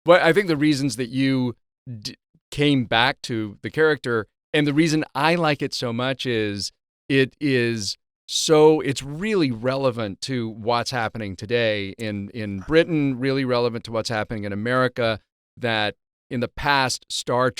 Well, I think the reasons that you came back to the character, and the reason I like it so much is it's really relevant to what's happening today in Britain, really relevant to what's happening in America, that in the past,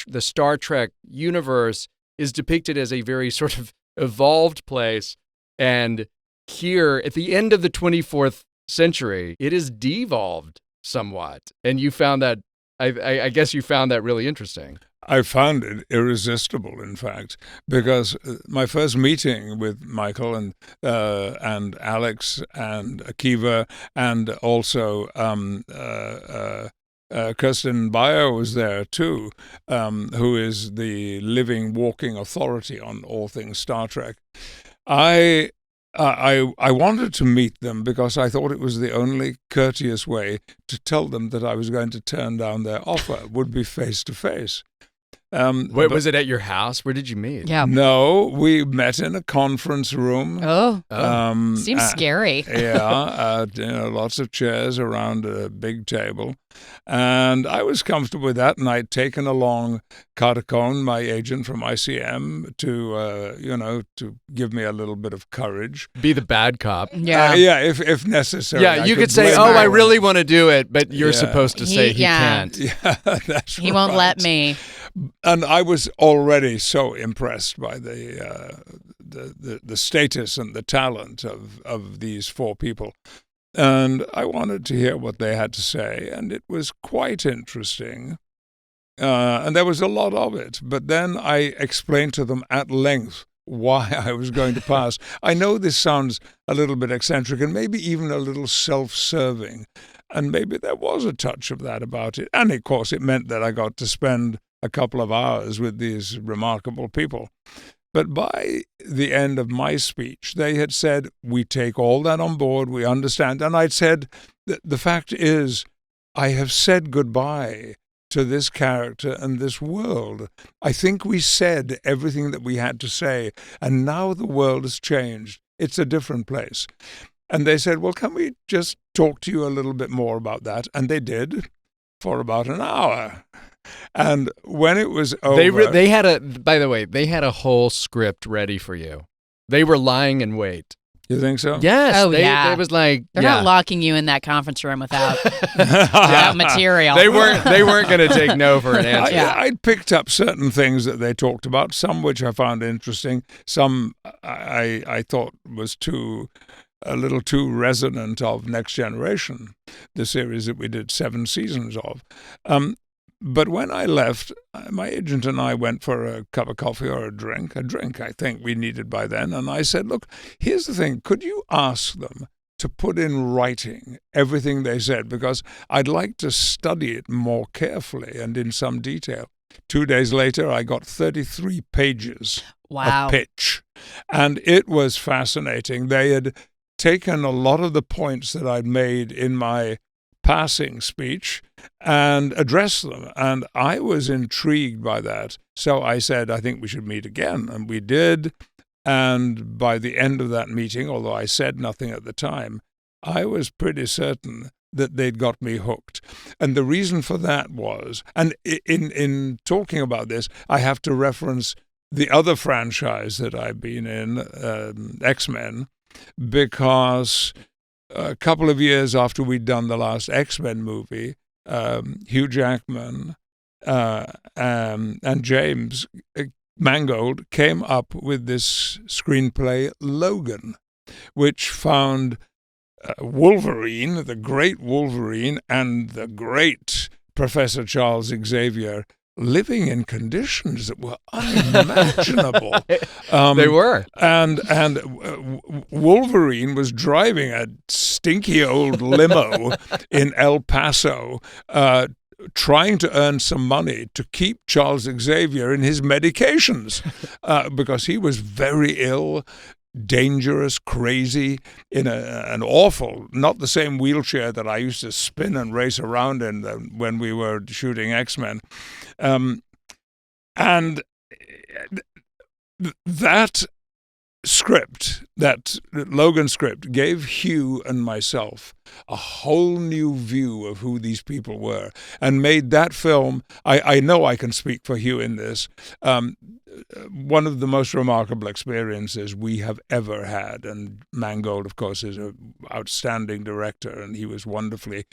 the Star Trek universe is depicted as a very sort of evolved place. And here, at the end of the 24th century, it is devolved somewhat. And you found that, I guess you found that really interesting. I found it irresistible, in fact, because my first meeting with Michael and Alex and Akiva and also Kirsten Bayer was there too, who is the living, walking authority on all things Star Trek. I wanted to meet them because I thought it was the only courteous way to tell them that I was going to turn down their offer, would be face to face. Wait, was it at your house? Where did you meet? Yeah. No, we met in a conference room. Seems scary. Yeah, lots of chairs around a big table. And I was comfortable with that, and I'd taken along Carter Cohn, my agent from ICM, to give me a little bit of courage. Be the bad cop. Yeah. If necessary. Yeah, you could say, "Oh, I really want to do it," but you're supposed to say he can't. Yeah, that's He won't let me. And I was already so impressed by the status and the talent of these four people. And I wanted to hear what they had to say, and it was quite interesting. And there was a lot of it. But then I explained to them at length why I was going to pass. I know this sounds a little bit eccentric and maybe even a little self-serving, and maybe there was a touch of that about it. And, of course, it meant that I got to spend a couple of hours with these remarkable people. But by the end of my speech, they had said, "We take all that on board, we understand." And I'd said, the fact is, I have said goodbye to this character and this world. I think we said everything that we had to say, and now the world has changed. It's a different place. And they said, "Well, can we just talk to you a little bit more about that?" And they did, for about an hour. And when it was over... They had a whole script ready for you. They were lying in wait. You think so? Yes. Oh, They was like... They're not locking you in that conference room without material. They weren't going to take no for an answer. I'd picked up certain things that they talked about, some which I found interesting, some I thought was a little too resonant of Next Generation, the series that we did 7 seasons of. But when I left, my agent and I went for a cup of coffee or a drink I think we needed by then. And I said, "Look, here's the thing. Could you ask them to put in writing everything they said? Because I'd like to study it more carefully and in some detail." 2 days later, I got 33 pages of pitch. And it was fascinating. They had taken a lot of the points that I'd made in my passing speech and addressed them. And I was intrigued by that. So I said, "I think we should meet again." And we did. And by the end of that meeting, although I said nothing at the time, I was pretty certain that they'd got me hooked. And the reason for that was, and in talking about this, I have to reference the other franchise that I've been in, X-Men, because a couple of years after we'd done the last X-Men movie, Hugh Jackman and James Mangold came up with this screenplay, Logan, which found Wolverine, the great Wolverine, and the great Professor Charles Xavier living in conditions that were unimaginable. They were. And Wolverine was driving a stinky old limo in El Paso, trying to earn some money to keep Charles Xavier in his medications, because he was very ill, dangerous, crazy, in an awful, not the same wheelchair that I used to spin and race around in when we were shooting X-Men. And that script, that Logan script, gave Hugh and myself a whole new view of who these people were, and made that film, I know I can speak for Hugh in this, one of the most remarkable experiences we have ever had. And Mangold, of course, is an outstanding director, and he was wonderfully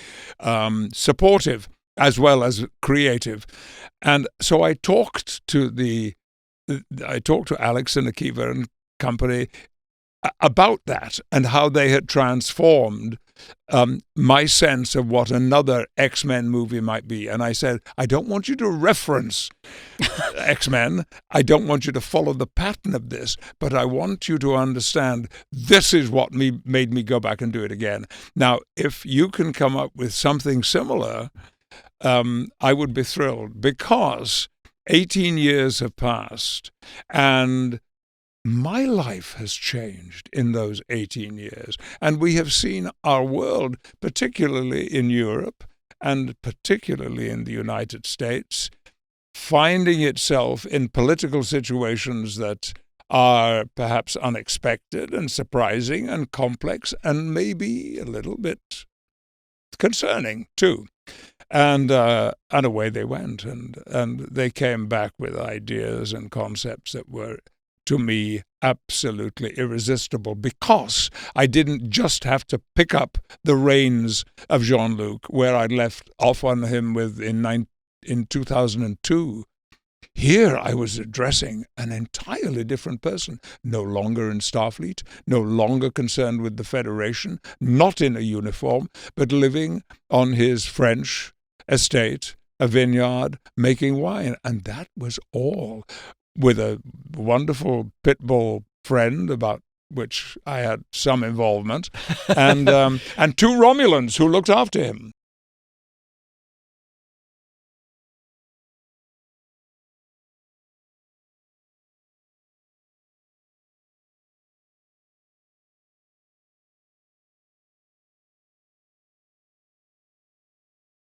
supportive as well as creative. And so I talked to Alex and Akiva and company about that, and how they had transformed my sense of what another X-Men movie might be. And I said, I don't want you to reference X-Men. I don't want you to follow the pattern of this, but I want you to understand this is what made me go back and do it again. Now, if you can come up with something similar, I would be thrilled, because 18 years have passed, and my life has changed in those 18 years. And we have seen our world, particularly in Europe and particularly in the United States, finding itself in political situations that are perhaps unexpected and surprising and complex and maybe a little bit concerning too. And away they went, and they came back with ideas and concepts that were, to me, absolutely irresistible, because I didn't just have to pick up the reins of Jean-Luc where I'd left off on him in 2002. Here I was addressing an entirely different person, no longer in Starfleet, no longer concerned with the Federation, not in a uniform, but living on his French estate, a vineyard, making wine. And that was all, with a wonderful pit bull friend about which I had some involvement, and two Romulans who looked after him.